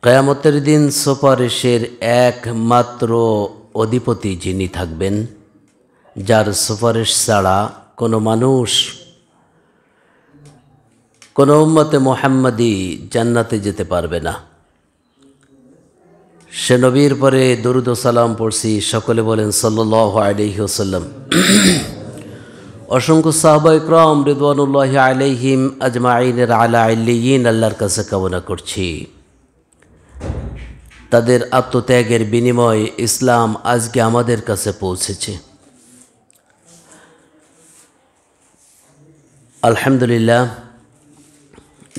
কিয়ামতের দিন সুপারিশের একমাত্র অধিপতি যিনি থাকবেন, যার সুপারিশ ছাড়া কোনো মানুষ, কোনো উম্মতে মুহাম্মাদি জান্নাতে যেতে পারবে না। সে নবীর পরে দরুদ ও সালাম পড়ছি, সকলে বলেন সাল্লাল্লাহু আলাইহি ওয়াসাল্লাম। অসংখ্য সাহাবা ইকরাম রিদওয়ানুল্লাহি আলাইহিম আজমাইনের আলা ইল্লিয়িন আল্লাহর কাছে কামনা করছি, তাদের আত্মত্যাগের বিনিময়ে ইসলাম আজকে আমাদের কাছে পৌঁছেছে। আলহামদুলিল্লাহ,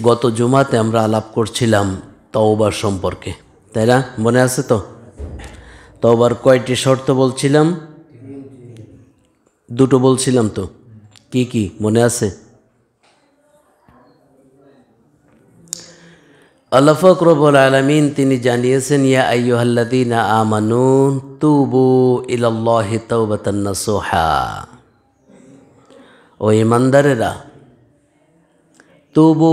গত জুমাতে আমরা আলাপ করছিলাম তওবা সম্পর্কে, তাই না? মনে আছে তো? তওবার কয়টি শর্ত বলছিলাম? দুটো বলছিলাম তো। কি কি মনে আছে? আল্লাহ পাক রব্বুল আলামিন তিনি জানিয়েছেন, ইয়া আইয়ুহাল্লাযীনা আমানু তুবু ইলাল্লাহি তাওবাতান নাসুহা। ও ঈমানদারেরা, তুবু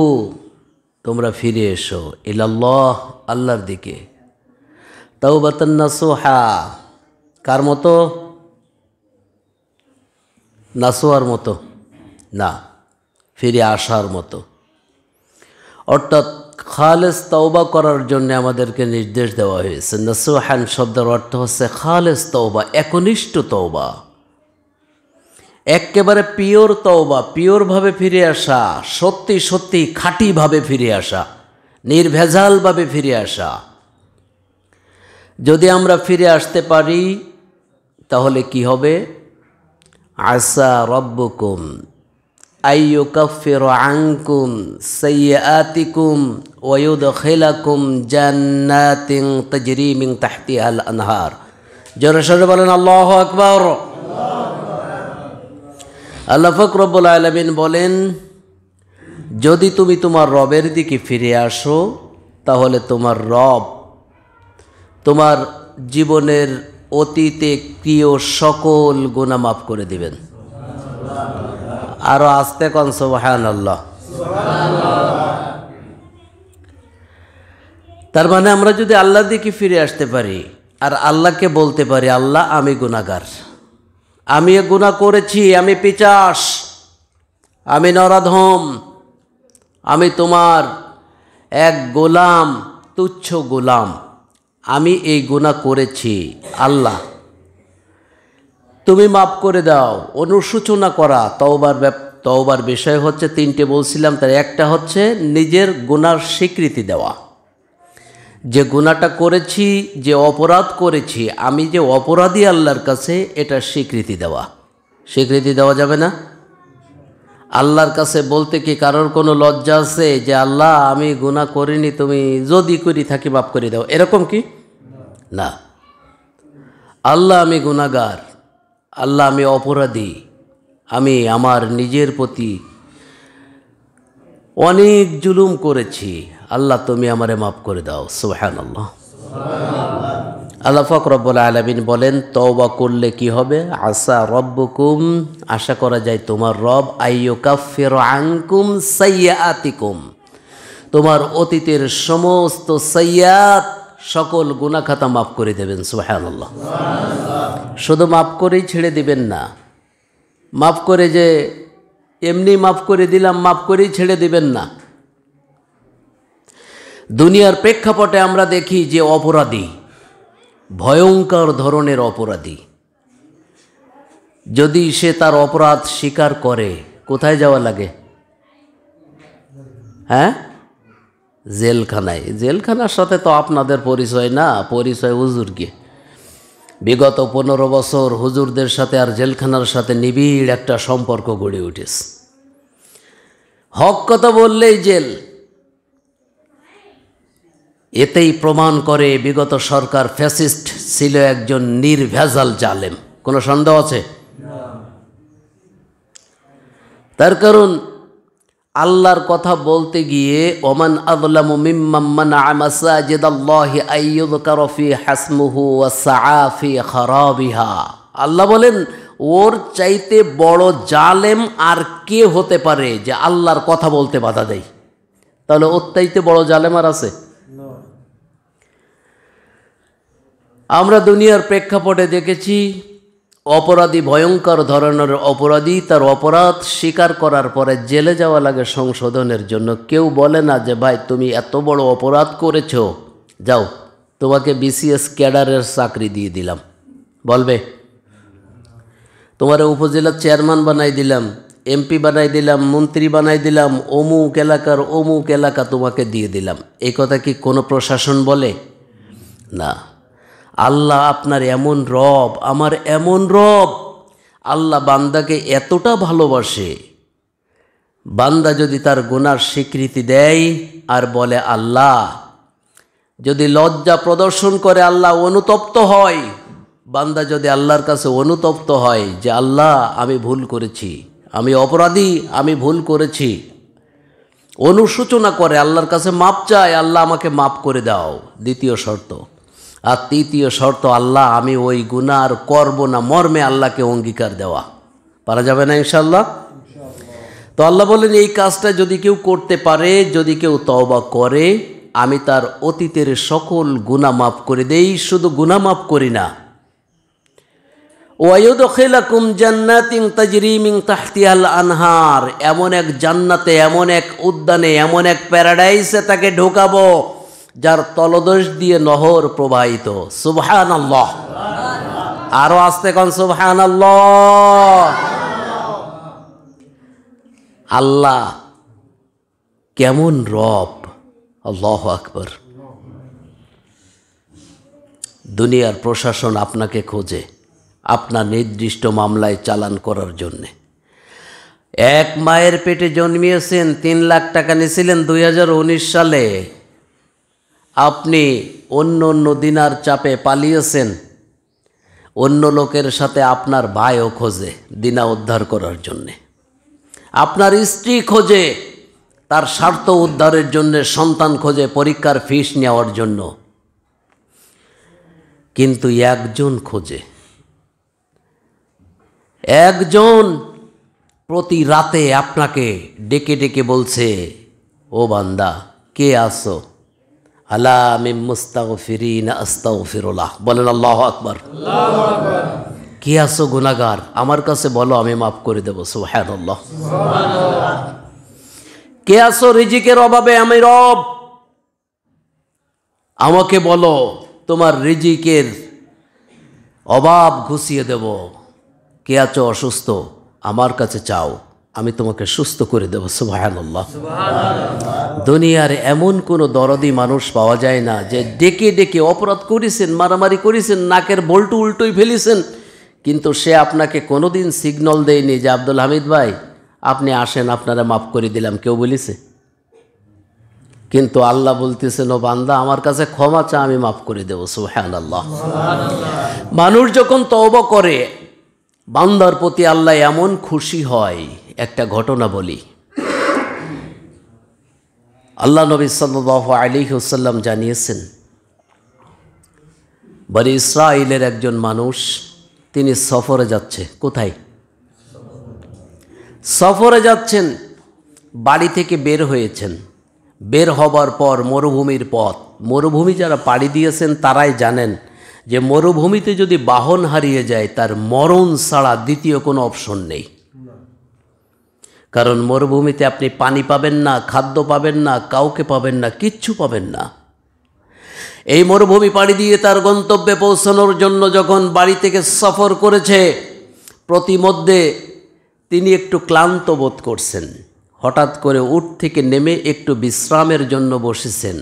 তোমরা ফিরে এসো, ইলাল্লাহ আল্লাহর দিকে, তাওবাতান নাসুহা কার মতো? নাসুয়ার মতো না, ফিরে আসার মতো। অর্থাৎ খালেস তওবা করার জন্য আমাদেরকে নির্দেশ দেওয়া হয়েছে। নাসুহান শব্দের অর্থ হচ্ছে খালেস তওবা, একনিষ্ঠ তওবা, একেবারে পিওর তওবা, পিওরভাবে ফিরে আসা, সত্যি সত্যি খাঁটিভাবে ফিরে আসা, নির্ভেজালভাবে ফিরে আসা। যদি আমরা ফিরে আসতে পারি তাহলে কি হবে? আসা রব্বুকুম আইয়ুকাফিরু আনকুম সাইয়্যাতিকুম ওয়া ইউদখিলাকুম জান্নাতিন তাজরি মিন তাহতিহাল আনহার। জোরে সোরে বলেন আল্লাহু আকবার। আল্লাহ পাক রব্বুল আলামিন বলেন, যদি তুমি তোমার রবের দিকে ফিরে আসো তাহলে তোমার রব তোমার জীবনের অতীতে প্রিয় সকল গুনাহ মাফ করে দিবেন। আরো আস্তে কোন সুবহানাল্লাহ। তার মানে আমরা যদি আল্লাহর দিকে ফিরে আসতে পারি আর আল্লাহকে বলতে পারি, আল্লাহ আমি গুনাহগার, আমি এ গুনাহ করেছি, আমি পিচাস, আমি নরাধম, আমি তোমার এক গোলাম, তুচ্ছ গোলাম, আমি এই গুনাহ করেছি, আল্লাহ তুমি মাফ করে দাও। অনুশোচনা করা তওবার বিষয় হচ্ছে তিনটে বলছিলাম, তার একটা হচ্ছে নিজের গুনার স্বীকৃতি দেওয়া, যে গুনাহটা করেছি, যে অপরাধ করেছি, আমি যে অপরাধী আল্লাহর কাছে, এটা স্বীকৃতি দেওয়া। স্বীকৃতি দেওয়া যাবে না? আল্লাহর কাছে বলতে কি কারোর কোনো লজ্জা আছে যে আল্লাহ আমি গুনাহ করিনি, তুমি যদি করি থাকি মাফ করে দাও, এরকম কি? না। আল্লাহ আমি গুনাহগার, আল্লাহ আমি অপরাধী, আমি আমার নিজের প্রতি অনেক জুলুম করেছি, আল্লাহ তুমি আমারে মাফ করে দাও। সুবহানাল্লাহ। আল্লাহ পাক রব্বুল আলামিন বলেন, তওবা করলে কি হবে? আসা রব্বুকুম, আশা করা যায় তোমার রব, আইয়ুকাফিরু আনকুম সাইয়্যাতিকুম, তোমার অতীতের সমস্ত সাইয়্যাত, সকল গুনাহ খাতা মাফ করে দেবেন। সুবহানাল্লাহ। শুধু মাফ করেই ছেড়ে দিবেন না, মাফ করে যে এমনি মাফ করে দিলাম, মাফ করেই ছেড়ে দিবেন না। দুনিয়ার প্রেক্ষাপটে আমরা দেখি যে অপরাধী, ভয়ঙ্কর ধরনের অপরাধী, যদি সে তার অপরাধ স্বীকার করে, কোথায় যাওয়া লাগে? হ্যাঁ, জেলখানায়। জেলখানার সাথে তো আপনাদের পরিচয় না, পরিচয় হুজুরকে। বিগত 15 বছর হুজুরদের সাথে আর জেলখানার সাথে নিবিড় একটা সম্পর্ক গড়ে উঠেছে। হক কথা বললেই জেল, এতেই প্রমাণ করে বিগত সরকার ফ্যাসিস্ট ছিল একজন নির্ভেজাল জালেম। কোনো সন্দেহ আছে? তার কারণ আল্লাহর কথা বলতে গিয়ে, ওমান আযলামু মিম্মান মানাআ মাসাজিদাল্লাহি আইয়ুযকারা ফি হাসমুহু ওয়া সাআ ফি খারাবিহা। আল্লাহ বলেন, ওর চাইতে বড় জালেম আর কে হতে পারে যে আল্লাহর কথা বলতে বাধা দেয়? তাহলে ওর চাইতে বড় জালেম আর আছে? আমরা দুনিয়ার প্রেক্ষাপটে দেখেছি অপরাধী, ভয়ঙ্কর ধরনের অপরাধী, তার অপরাধ স্বীকার করার পরে জেলে যাওয়া লাগে সংশোধনের জন্য। কেউ বলে না যে ভাই তুমি এত বড় অপরাধ করেছ, যাও তোমাকে বিসিএস ক্যাডারের চাকরি দিয়ে দিলাম। বলবে? তোমার উপজেলার চেয়ারম্যান বানাই দিলাম, এমপি বানাই দিলাম, মন্ত্রী বানাই দিলাম, অমুক এলাকার অমুক এলাকা তোমাকে দিয়ে দিলাম। এই কথা কি কোনো প্রশাসন বলে? না। আল্লাহ আপনার এমন রব, আমার এমন রব। আল্লাহ বান্দাকে এতটা ভালোবাসে, বান্দা যদি তার গুনার স্বীকৃতি দেয় আর বলে আল্লাহ, যদি লজ্জা প্রদর্শন করে আল্লাহ অনুতপ্ত হয়, বান্দা যদি আল্লাহর কাছে অনুতপ্ত হয় যে আল্লাহ আমি ভুল করেছি, আমি অপরাধী, আমি ভুল করেছি, অনুশোচনা করে আল্লাহর কাছে মাপ চায়, আল্লাহ আমাকে মাপ করে দাও, দ্বিতীয় শর্ত। আর তৃতীয় শর্ত, আল্লাহ আমি ওই গুনাহ আর করব না, মর্মে আল্লাহকে অঙ্গীকার দেওয়া। পারা যাবে না ইনশাআল্লাহ? তো আল্লাহ বলেন এই কাজটা যদি কেউ করতে পারে, যদি কেউ তওবা করে, আমি তার অতীতের সকল গুনাহ মাফ করে দেই। শুধু গুনাহ মাফ করি না, ওয়ায়ুদখিলুকুম জান্নাতিন তাজরি মিন তাহতিহাল আনহার, এমন এক জান্নাতে, এমন এক উদ্যানে, এমন এক প্যারাডাইসে তাকে ঢোকাবো যার তলদেশ দিয়ে নহর প্রবাহিত। সুবহানাল্লাহ। আরো আস্তে কোন সুবহানাল্লাহ। আল্লাহ কেমন রব, আল্লাহু আকবার। দুনিয়ার প্রশাসন আপনাকে খোঁজে আপনার নির্দিষ্ট মামলায় চালান করার জন্যে। এক মায়ের পেটে জন্মিয়েছেন, 3 লাখ টাকা নিয়েছিলেন 2019 সালে। আপনি অন্য অন্য দিনার চাপে পালিয়েছেন, অন্য লোকের সাথে আপনার ভাইও খোঁজে দিনা উদ্ধার করার জন্যে, আপনার স্ত্রী খোঁজে তার স্বার্থ উদ্ধারের জন্য, সন্তান খোঁজে পরীক্ষার ফিস নেওয়ার জন্য। কিন্তু একজন খোঁজে, একজন প্রতি রাতে আপনাকে ডেকে ডেকে বলছে, ও বান্দা কে আসো? আলা মিন মুস্তাগফিরিন আস্তাগফিরুল্লাহ। বলেন আল্লাহু আকবার। কে আসো গুনাহগার, আমার কাছে বলো, আমি মাফ করে দেব। সুবহানাল্লাহ। কে আসো রিজিকের অভাবে, আমি রব, আমাকে বলো, তোমার রিজিকের অভাব ঘুষিয়ে দেব। কে আছো অসুস্থ, আমার কাছে চাও, আমি তোমাকে সুস্থ করে দেব। সুবহানাল্লাহ। দুনিয়ার এমন কোনো দরদি মানুষ পাওয়া যায় না যে ডেকে ডেকে অপরাধ করেছেন, মারামারি করেছেন, নাকের বল্টু উল্টোই ফেলেছেন, কিন্তু সে আপনাকে কোনোদিন সিগন্যাল দেয়নি যে আব্দুল হামিদ ভাই আপনি আসেন, আপনারা মাফ করে দিলাম। কেউ বলেছে? কিন্তু আল্লাহ বলতেছেন, ও বান্দা আমার কাছে ক্ষমা চা, আমি মাফ করে দেব। সুবহানাল্লাহ। মানুষ যখন তওবা করে, বান্দার প্রতি আল্লাহ এমন খুশি হয়। একটা ঘটনা বলি। আল্লাহ নবী সাল্লাল্লাহু আলাইহি ওয়াসাল্লাম জানিয়েছেন, বনি ইসরাইলের একজন মানুষ, তিনি সফরে যাচ্ছে। কোথায়? সফরে যাচ্ছেন। বাড়ি থেকে বের হয়েছেন। বের হবার পর মরুভূমির পথ, মরুভূমি যারা পাড়ি দিয়েছেন তারাই জানেন যে মরুভূমিতে যদি বাহন হারিয়ে যায় তার মরণ ছাড়া দ্বিতীয় কোনো অপশন নেই। কারণ মরুভূমিতে আপনি পানি পাবেন না, খাদ্য পাবেন না, কাউকে পাবেন না, কিচ্ছু পাবেন না। এই মরুভূমি পাড়ি দিয়ে তার গন্তব্যে পৌঁছানোর জন্য যখন বাড়ি থেকে সফর করেছে, প্রতিমধ্যে তিনি একটু ক্লান্ত বোধ করছেন। হঠাৎ করে উট থেকে নেমে একটু বিশ্রামের জন্য বসেছেন।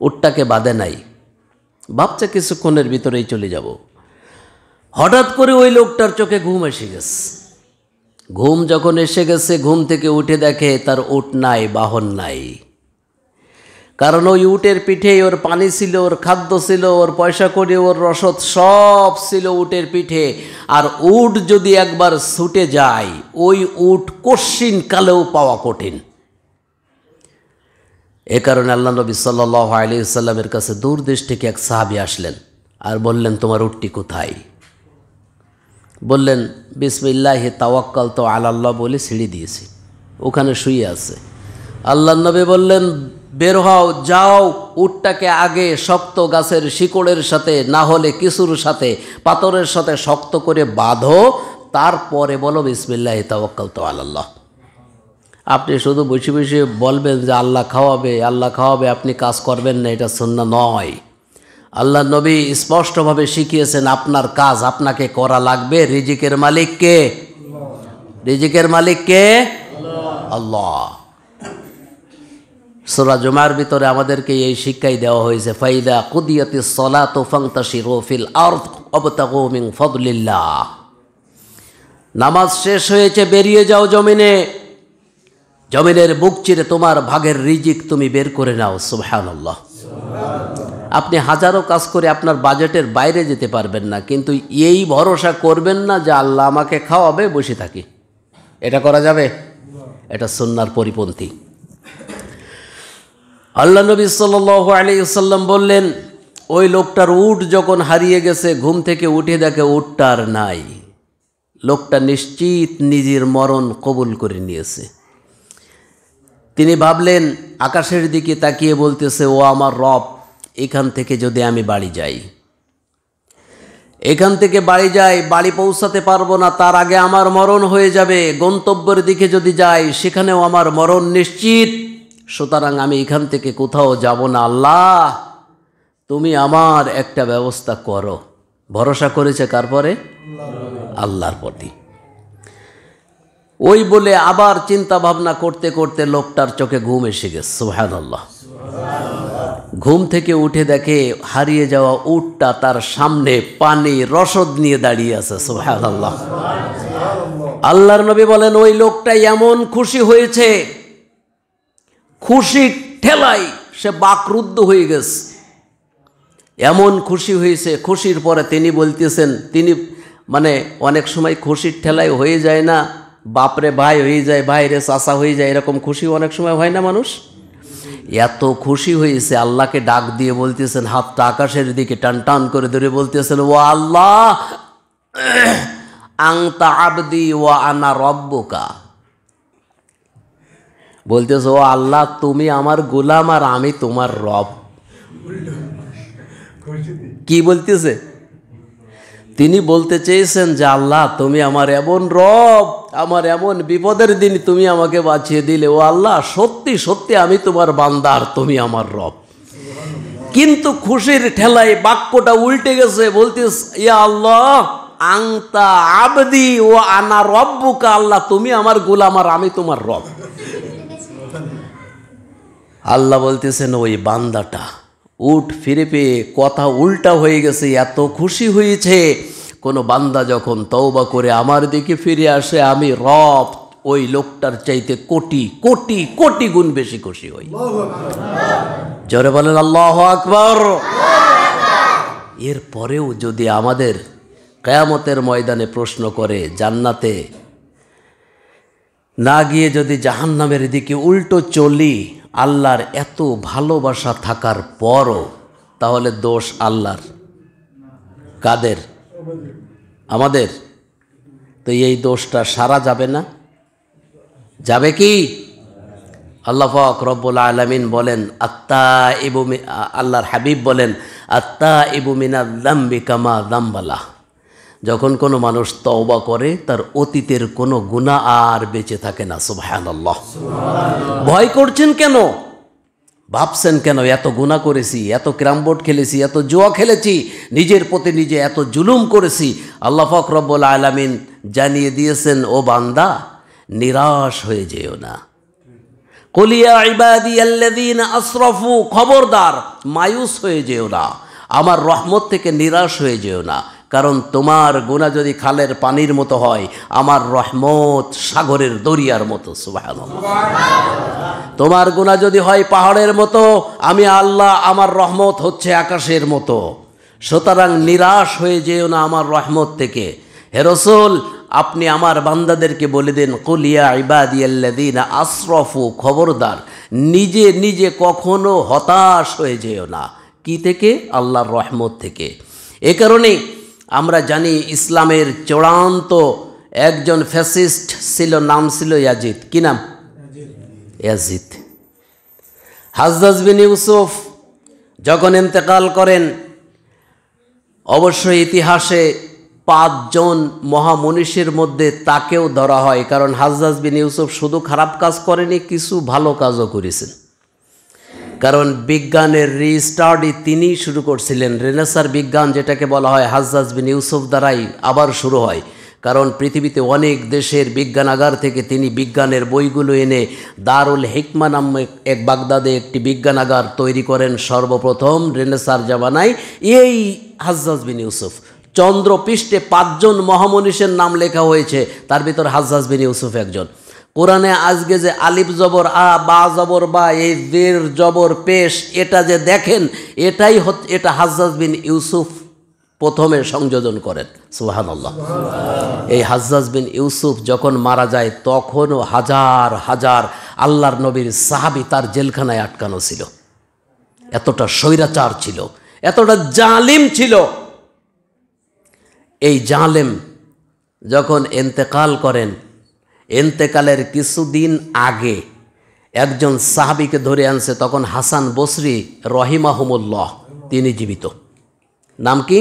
উটটাকে বাঁধে নাই, ভাবছে কিছুক্ষণের ভিতরেই চলে যাব। হঠাৎ করে ওই লোকটার চোখে ঘুম এসে গেছে। ঘুম যখন এসে গেছে, ঘুম থেকে উঠে দেখে তার উট নাই, বাহন নাই। কারণ ওই উটের পিঠে ওর পানি ছিল, ওর খাদ্য ছিল, ওর পয়সা কড়ি, ওর রসদ সব ছিল উটের পিঠে। আর উট যদি একবার ছুটে যায়, ওই উট কশিন কালেও পাওয়া কঠিন। এ কারণে আল্লাহ নবী সাল্লাল্লাহু আলাইহি ওয়াসাল্লামের কাছে দূরদেশ থেকে এক সাহাবী আসলেন আর বললেন, তোমার উটটি কোথায়? বললেন, বিসমিল্লাহি তাওয়াক্কালতু আলাল্লাহ বলে ছিঁড়ে দিয়েছি, ওখানে শুয়ে আছে। আল্লাহ নবী বললেন, বের হও, যাও, উটটাকে আগে শক্ত গাছের শিকড়ের সাথে না হলে কিছুর সাথে পাথরের সাথে শক্ত করে বাঁধো, তারপরে বলো বিসমিল্লাহি তাওয়াক্কালতু আলাল্লাহ। আপনি শুধু বসে বসে বলবেন যে আল্লাহ খাওয়াবে, আল্লাহ খাওয়াবে, আপনি কাজ করবেন না, এটা সুন্নাহ নয়। আল্লাহ নবী স্পষ্টভাবে শিখিয়েছেন আপনার কাজ আপনাকে করা লাগবে। রিজিকের মালিক কে? রিজিকের মালিক কে? আল্লাহ। সূরা জুমার ভিতরে আমাদেরকে এই শিক্ষাই দেওয়া হয়েছে, ফাইদা কুদিয়াতিস সালাতু ফান্তাশিরু ফিল আরদ ওয়াবতাগু মিন ফাদলিল্লাহ। নামাজ শেষ হয়েছে, বেরিয়ে যাও জমিনে, জমিনের বুক চিরে তোমার ভাগের রিজিক তুমি বের করে নাও। সুবহানাল্লাহ। আপনি হাজারো কাজ করে আপনার বাজেটের বাইরে যেতে পারবেন না, কিন্তু এই ভরসা করবেন না যে আল্লাহ আমাকে খাওয়াবে, বসে থাকি। এটা করা যাবে? এটা সুন্নাহর পরিপন্থী। আল্লাহ নবী সাল্লাল্লাহু আলাইহি ওয়াসাল্লাম বললেন, ওই লোকটার উট যখন হারিয়ে গেছে, ঘুম থেকে উঠে দেখে উটটা আর নাই। লোকটা নিশ্চিত নিজের মরণ কবুল করে নিয়েছে। তিনি ভাবলেন, আকাশের দিকে তাকিয়ে বলতেছে, ও আমার রব, এখান থেকে যদি আমি বাড়ি যাই, এখান থেকে বাড়ি যাই, বাড়ি পৌঁছাতে পারবো না, তার আগে আমার মরণ হয়ে যাবে। গন্তব্যের দিকে যদি যাই, সেখানেও আমার মরণ নিশ্চিত। সুতরাং আমি এখান থেকে কোথাও যাব না। আল্লাহ, তুমি আমার একটা ব্যবস্থা করো। ভরসা করেছে কার পরে? আল্লাহর প্রতি। ওই বলে আবার চিন্তা ভাবনা করতে করতে লোকটার চোখে ঘুম এসে গেছে। সুবহানাল্লাহ। ঘুম থেকে উঠে দেখে হারিয়ে যাওয়া উটটা তার সামনে পানি রসদ নিয়ে দাঁড়িয়ে আছে। সুবহানাল্লাহ। আল্লাহর নবী বলেন, ওই লোকটা এমন খুশি হয়েছে, খুশি ঠেলায় সে বাকরুদ্ধ হয়ে গেছে। এমন খুশি হয়েছে, খুশির পরে তিনি বলতেছেন, তিনি মানে অনেক সময় খুশির ঠেলায় হয়ে যায় না, বাপরে ভাই হয়ে যায়, ভাইরে চাচা হয়ে যায়, এরকম খুশি অনেক সময় হয় না মানুষ? এত খুশি হয়েছে, আল্লাহকে ডাক দিয়ে বলতেছেন, হাতটা আকাশের দিকে টান টান করে ধরে বলতেছেন, ও আল্লাহ, আনতা আবদি ওয়া আনা রব্বুকা। বলতেছে, ও আল্লাহ, তুমি আমার গোলাম আর আমি তোমার রব। কি বলতেছে? তিনি বলতে চেয়েছেন যে আল্লাহ, তুমি আমার এমন রব, আমার এমন বিপদের দিন তুমি আমাকে বাঁচিয়ে দিলে। ও আল্লাহ, সত্যি সত্যি আমি তোমার বান্দা আর তুমি আমার রব। কিন্তু খুশির ঠেলায় বাক্যটা উল্টে গেছে, বলতেছে, ইয়া আল্লাহ, আনতা আবদি ও আনা রব্বুকা। আল্লাহ, তুমি আমার গোলাম আর আমি তোমার রব। আল্লাহ বলতেছেন, ওই বান্দাটা উট ফিরে পেয়ে কথা উল্টা হয়ে গেছে, এত খুশি হয়েছে। কোনো বান্দা যখন তওবা করে আমার দিকে ফিরে আসে, আমি রব ওই লোকটার চাইতে কোটি কোটি কোটি গুণ বেশি খুশি হই। জোরে বলেন আল্লাহু আকবার। এরপরেও যদি আমাদের কিয়ামতের ময়দানে প্রশ্ন করে, জান্নাতে না গিয়ে যদি জাহান্নামের দিকে উল্টো চলি, আল্লাহর এত ভালোবাসা থাকার পরও, তাহলে দোষ আল্লাহর? কাদের? আমাদের। তো এই দোষটা সারা যাবে না? যাবে কি? আল্লাহ পাক রব্বুল আলামিন বলেন, আত্তাইবু, আল্লাহর হাবিব বলেন, আত্তাইবু মিনাল যামবি কামা যামবালাহ। যখন কোনো মানুষ তওবা করে, তার অতীতের কোনো গুনাহ আর বেঁচে থাকে না। সুবহানাল্লাহ। ভয় করছেন কেন? ভাবছেন কেন এত গুনাহ করেছি, এত ক্যারামবোর্ড খেলেছি, এত জুয়া খেলেছি, নিজের প্রতি নিজে এত জুলুম করেছি? আল্লাহ পাক রব্বুল আলামিন জানিয়ে দিয়েছেন, ও বান্দা, নিরাশ হয়ে যেও না। কুল ইয়া ইবাদিয়াল্লাযীনা আসরাফু, খবরদার মায়ুস হয়ে যেও না, আমার রহমত থেকে নিরাশ হয়ে যেও না। কারণ তোমার গুনাহ যদি খালের পানির মতো হয়, আমার রহমত সাগরের দরিয়ার মতো। সুবহানাল্লাহ। তোমার গুনাহ যদি হয় পাহাড়ের মতো, আমি আল্লাহ, আমার রহমত হচ্ছে আকাশের মতো। সুতরাং নিরাশ হয়ে যেও না আমার রহমত থেকে। হে রাসূল, আপনি আমার বান্দাদেরকে বলে দেন, কুল ইয়া ইবাদিয়াল্লাযীনা আসরাফু, খবরদার নিজে নিজে কখনো হতাশ হয়ে যেও না। কি থেকে? আল্লাহর রহমত থেকে। এ কারণে আমরা জানি ইসলামের চূড়ান্ত একজন ফ্যাসিস্ট ছিল, নাম ছিল ইয়াজিদ। কি নাম? ইয়াজিদ। হাজ্জাজ বিন ইউসুফ যখন ইন্তেকাল করেন, অবশ্যই ইতিহাসে 5 জন মহামনীষীর মধ্যে তাকেও ধরা হয়, কারণ হাজ্জাজ বিন ইউসুফ শুধু খারাপ কাজ করেনি, কিছু ভালো কাজও করেছেন। কারণ বিজ্ঞানের রিস্টাডি তিনিই শুরু করছিলেন। রেনেসার বিজ্ঞান যেটাকে বলা হয়, হাজ্জাজ বিন ইউসুফ দ্বারাই আবার শুরু হয়। কারণ পৃথিবীতে অনেক দেশের বিজ্ঞানাগার থেকে তিনি বিজ্ঞানের বইগুলো এনে দারুল হিকমা নামে এক বাগদাদে একটি বিজ্ঞানাগার তৈরি করেন সর্বপ্রথম রেনেসার জামানায় এই হাজ্জাজ বিন ইউসুফ। চন্দ্রপৃষ্ঠে 5 জন মহামনীষের নাম লেখা হয়েছে, তার ভিতর হাজ্জাজ বিন ইউসুফ একজন। কোরআনে আজকে যে আলিফ জবর আ, বা জবর বা, এই জের জবর পেশ, এটা যে দেখেন, এটাই হচ্ছে, এটা হাজ্জাজ বিন ইউসুফ প্রথমে সংযোজন করেন। সুবহানাল্লাহ। এই হাজ্জাজ বিন ইউসুফ যখন মারা যায়, তখনও হাজার হাজার আল্লাহর নবীর সাহাবী তার জেলখানায় আটকানো ছিল। এতটা স্বৈরাচার ছিল, এতটা জালিম ছিল। এই জালেম যখন ইন্তেকাল করেন, ইন্তেকালের কিছুদিন আগে একজন সাহাবীকে ধরে আনছে, তখন হাসান বসরি রহিমাহুমুল্লাহ, তিনি জীবিত। নাম কি?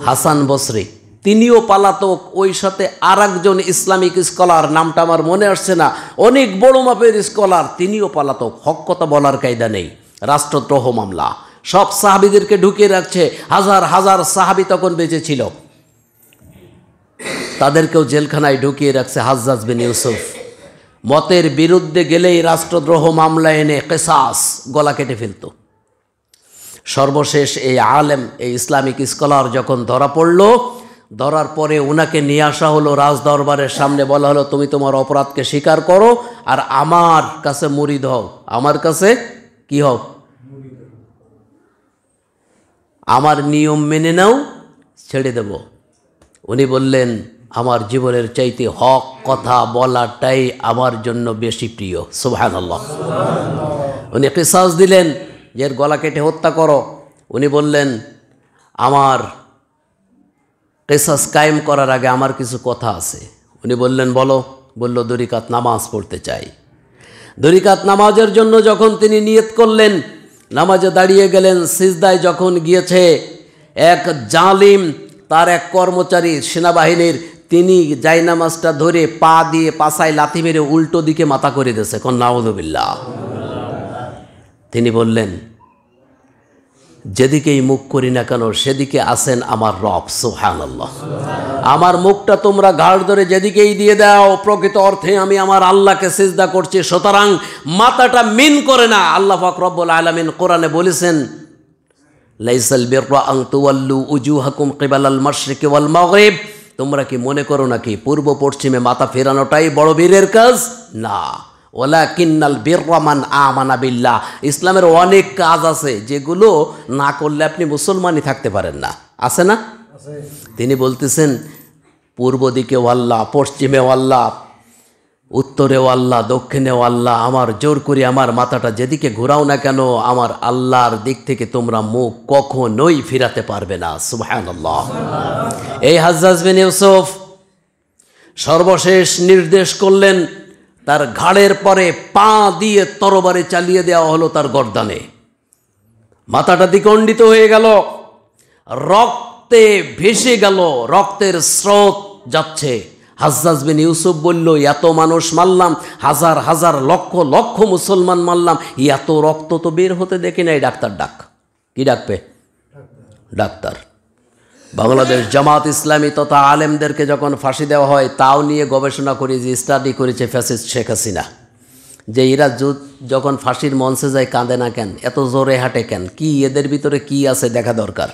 হাসান বসরি। তিনিও পালাতক। ওই সাথে আর একজন ইসলামিক স্কলার, নামটা আমার মনে আসছে না, অনেক বড় মাপের স্কলার, তিনিও পালাতক। হক কথা বলার কায়দা নেই, রাষ্ট্রদ্রোহ মামলা। সব সাহাবীদেরকে ঢুকিয়ে রাখছে। হাজার হাজার সাহাবী তখন বেঁচে ছিল, তাদেরকেও জেলখানায় ঢুকিয়ে রাখছে হাজ্জাজ বিন ইউসুফ। মতের বিরুদ্ধে গেলেই রাষ্ট্রদ্রোহ মামলা এনে কিসাস, গলা কেটে ফেলত। সর্বশেষ এই আলেম, এই ইসলামিক স্কলার যখন ধরা পড়ল, ধরার পরে ওনাকে নিয়ে আসা হলো রাজদরবারের সামনে। বলা হলো, তুমি তোমার অপরাধকে স্বীকার করো আর আমার কাছে মুরিদ হও। আমার কাছে কি হও? আমার নিয়ম মেনে নাও, ছেড়ে দেব। উনি বললেন, আমার জীবনের চাইতে হক কথা বলাটাই আমার জন্য বেশি প্রিয়। সুবহানাল্লাহ। উনি কিসাস দিলেন, যে এর গলা কেটে হত্যা করো। উনি বললেন, আমার কিসাস কায়েম করার আগে আমার কিছু কথা আছে। উনি বললেন, বলো। বলল, 2 রাকাত নামাজ পড়তে চাই। 2 রাকাত নামাজের জন্য যখন তিনি নিয়ত করলেন, নামাজে দাঁড়িয়ে গেলেন, সিজদায় যখন গিয়েছে, এক জালিম, তার এক কর্মচারী সেনাবাহিনীর, তিনি জায়নামাজটা ধরে পা দিয়ে পাছায় লাথি মেরে উল্টো দিকে মাথা করে দিয়েছে। কোন নাউযুবিল্লাহ। তিনি বললেন, যেদিকেই মুখ করি না কেন সেদিকে আছেন আমার রব। সুবহানাল্লাহ। আমার মুখটা তোমরা ঘাড় ধরে যেদিকেই দিয়ে দাও, প্রকৃত অর্থে আমি আমার আল্লাহকে সিজদা করছি, সুতরাং মাথাটা মিন করে না। আল্লাহ পাক রব্বুল আলামিন কোরআনে বলেছেন, লাইসাল বিররা আন তুওয়াল্লু উজুহাকুম কিবালাল মাশরিকি ওয়াল মাগরিব। তোমরা কি মনে করো নাকি পূর্ব পশ্চিমে মাথা ফেরানোটাই বড় বীরের কাজ? না। ওয়ালাকিন্নাল বিররা মান আমানা বিল্লাহ। ইসলামের অনেক কাজ আছে যেগুলো না করলে আপনি মুসলমানই থাকতে পারেন না। আছে না? তিনি বলতেছেন, পূর্ব দিকেও আল্লাহ, পশ্চিমেও আল্লাহ, উত্তরেও আল্লাহ, দক্ষিণেও আল্লাহ। আমার জোর করে আমার মাথাটা যেদিকে ঘোরাও না কেন, আমার আল্লাহর দিক থেকে তোমরা মুখ কখনোই ফিরাতে পারবে না। সুবহানাল্লাহ। এই হাজ্জাজ বিন ইউসুফ সর্বশেষ নির্দেশ করলেন, তার ঘাড়ের পরে পা দিয়ে তরবারি চালিয়ে দেওয়া হলো তার গর্দানে। মাথাটা দ্বিখণ্ডিত হয়ে গেল, রক্তে ভেসে গেল, রক্তের স্রোত যাচ্ছে। হাজ্জাজ বিন ইউসুফ বলল, এত মানুষ মারলাম, হাজার হাজার লক্ষ লক্ষ মুসলমান মারলাম, এত রক্ত তো বের হতে দেখি নাই। ডাক্তার ডাক। কি ডাকবে? ডাক্তার। বাংলাদেশ জামাত ইসলামী তথা আলেমদেরকে যখন ফাঁসি দেওয়া হয়, তাও নিয়ে গবেষণা করি, যে স্টাডি করেছে ফ্যাসিস্ট শেখ হাসিনা, যে এরা যখন ফাঁসির মঞ্চে যায় কাঁদে না কেন, এত জোরে হাঁটে কেন, কি এদের ভিতরে কি আছে দেখা দরকার।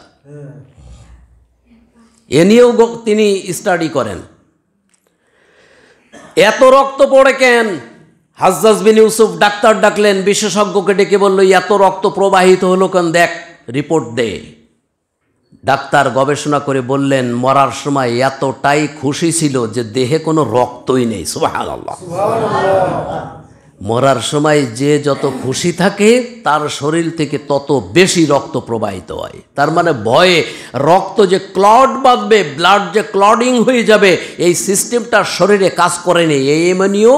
এ নিয়েও তিনি স্টাডি করেন। এত রক্ত পড়ে কেন? হাজ্জাজ বিন ইউসুফ ডাক্তার ডাকলেন, বিশেষজ্ঞকে ডেকে বলল, এত রক্ত প্রবাহিত হলো কেন, দেখ, রিপোর্ট দে। ডাক্তার গবেষণা করে বললেন, মরার সময় এতটাই খুশি ছিল যে দেহে কোনো রক্তই নেই। সুবহানাল্লাহ। মরার সময় যে যত খুশি থাকে তার শরীর থেকে তত বেশি রক্ত প্রবাহিত হয়। তার মানে ভয়ে রক্ত যে ক্লট বাঁধবে, ব্লাড যে ক্লডিং হয়ে যাবে, এই সিস্টেমটা শরীরে কাজ করে নেই। এই এমনিও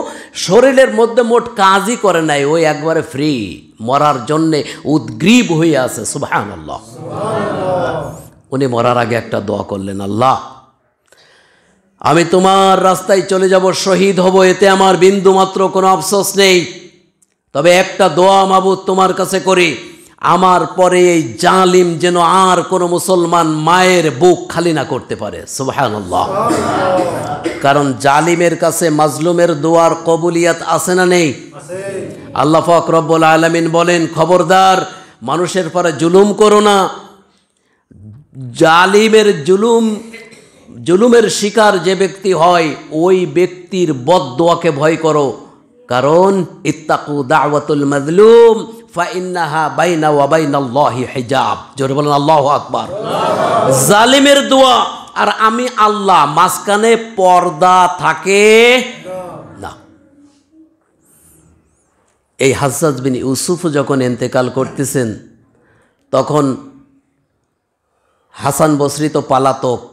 শরীরের মধ্যে মোট কাজই করে নাই, ওই একবারে ফ্রি, মরার জন্যে উদ্গ্রীব হয়ে আছে। সুবহানাল্লাহ। উনি মরার আগে একটা দোয়া করলেন, আল্লাহ আমি তোমার রাস্তায় চলে যাব, শহীদ হব, এতে আমার বিন্দু মাত্র কোনো আফসোস নেই। তবে একটা দোয়া মাবুদ তোমার কাছে করি, আমার পরে এই জালিম যেন আর কোনো মুসলমান মায়ের বুক খালি না করতে পারে। সুবহানাল্লাহ। কারণ জালিমের কাছে মাজলুমের দোয়ার কবুলিয়াত আছে না নেই? আল্লাহ পাক রব্বুল আলামিন বলেন, খবরদার মানুষের পরে জুলুম করো না। জালিমের জুলুমের শিকার যে ব্যক্তি হয়, ওই ব্যক্তির বদদোয়াকে ভয় করো। কারণ ইত্তাকু দাওয়াতুল মাজলুম ফাইন্নাহা বাইনা ওয়া বাইনাল্লাহি হিজাব। জোরে বলেন আল্লাহু আকবার। জালিমের দোয়া আর আমি আল্লাহ, মাঝখানে পর্দা থাকে না। এই হাজ্জাজ বিন ইউসুফ যখন ইন্তেকাল করতেছেন, তখন হাসান বসরি তো পালাতক,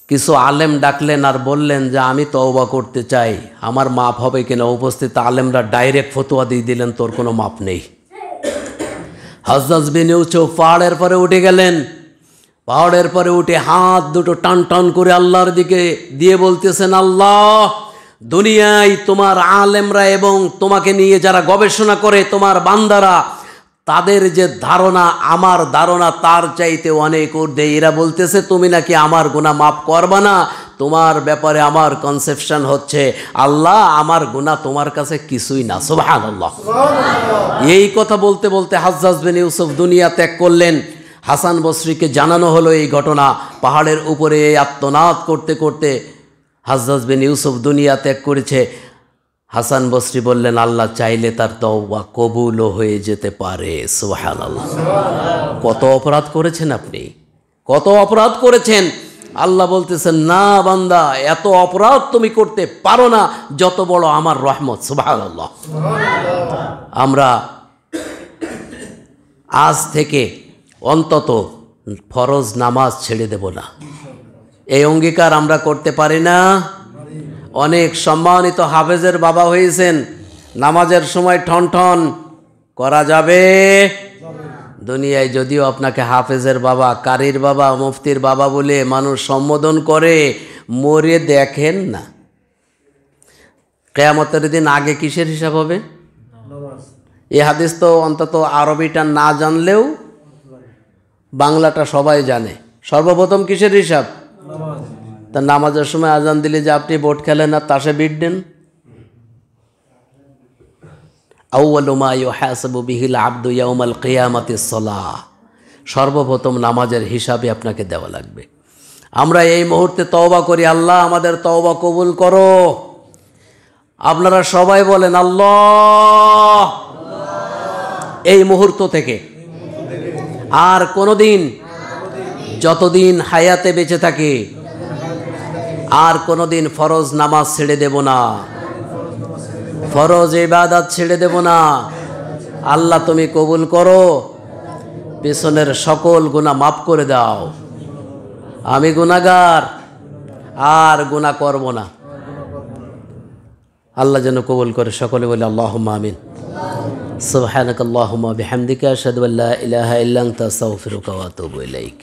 কিছু আলেম ডাকলেন আর বললেন যে আমি তওবা করতে চাই, আমার মাপ হবে কিনা। উপস্থিত আলেমরা ডাইরেক্ট ফতোয়া দিয়ে দিলেন, তোর কোনো মাপ নেই। হাজ্জাজ বিন ইউসুফ পাহাড়ের পরে উঠে গেলেন। পাহাড়ের পরে উঠে হাত দুটো টান টান করে আল্লাহর দিকে দিয়ে বলতেছেন, আল্লাহ দুনিয়ায় তোমার আলেমরা এবং তোমাকে নিয়ে যারা গবেষণা করে তোমার বান্দারা, তাদের যে ধারণা আমার ধারণা তার চাইতে অনেক ঊর্ধ্বে। এরা বলতেছে তুমি নাকি আমার গুনাহ মাফ করবা না। তোমার ব্যাপারে আমার কনসেপশন হচ্ছে, আল্লাহ আমার গুনাহ তোমার কাছে কিছুই না। সুবহানাল্লাহ। এই কথা বলতে বলতে হাজ্জাজ বিন ইউসুফ দুনিয়া ত্যাগ করলেন। হাসান বসরিকে জানানো হলো এই ঘটনা। পাহাড়ের উপরে এই আত্মনাদ করতে করতে হাজ্জাজ বিন ইউসুফ দুনিয়া ত্যাগ করেছে। হাসান বসরি বললেন, আল্লাহ চাইলে তার তওবা কবুলও হয়ে যেতে পারে। সুবহানাল্লাহ। কত অপরাধ করেছেন আপনি, কত অপরাধ করেছেন। আল্লাহ বলতেছেন, না বান্দা, এত অপরাধ তুমি করতে পারো না যত বড় আমার রহমত। সুবহানাল্লাহ। আমরা আজ থেকে অন্তত ফরজ নামাজ ছেড়ে দেব না, এই অঙ্গীকার আমরা করতে পারি না? অনেক সম্মানিত হাফেজের বাবা হয়েছেন, নামাজের সময় ঠন ঠন করা যাবে? দুনিয়ায় যদিও আপনাকে হাফেজের বাবা, কারির বাবা, মুফতির বাবা বলে মানুষ সম্বোধন করে, মরে দেখেন না কিয়ামতের দিন আগে কিসের হিসাব হবে? এই হাদিস তো অন্তত আরবিটা না জানলেও বাংলাটা সবাই জানে। সর্বপ্রথম কিসের হিসাব? তা নামাজের সময় আজান দিলে যে আপনি বোট খেলেন আর তাসে বিট দেন। আউয়ালু মা ইউহাসাবু বিহিল আবদু ইয়াউমাল কিয়ামাতিস সালাহ। সর্বপ্রথম নামাজের হিসাবে আপনাকে দেওয়া লাগবে। আমরা এই মুহূর্তে তওবা করি, আল্লাহ আমাদের তওবা কবুল করো। আপনারা সবাই বলেন আল্লাহ। এই মুহূর্ত থেকে আর কোনোদিন, যতদিন হায়াতে বেঁচে থাকে, আর কোনোদিন ফরজ নামাজ ছেড়ে দেব না, ফরজ ইবাদত ছেড়ে দেব না। আল্লাহ তুমি কবুল করো, পেছনের সকল গুনাহ মাফ করে দাও। আমি গুনাহগার, আর গুনাহ করব না। আল্লাহ যেন কবুল করে। সকলে বলে আল্লাহুম্মা আমিন। সুবহানাকাল্লাহুম্মা বিহামদিকা আশহাদু আল্লা ইলাহা ইল্লা আনতা আস্তাগফিরুকা ওয়া আতুবু ইলাইক।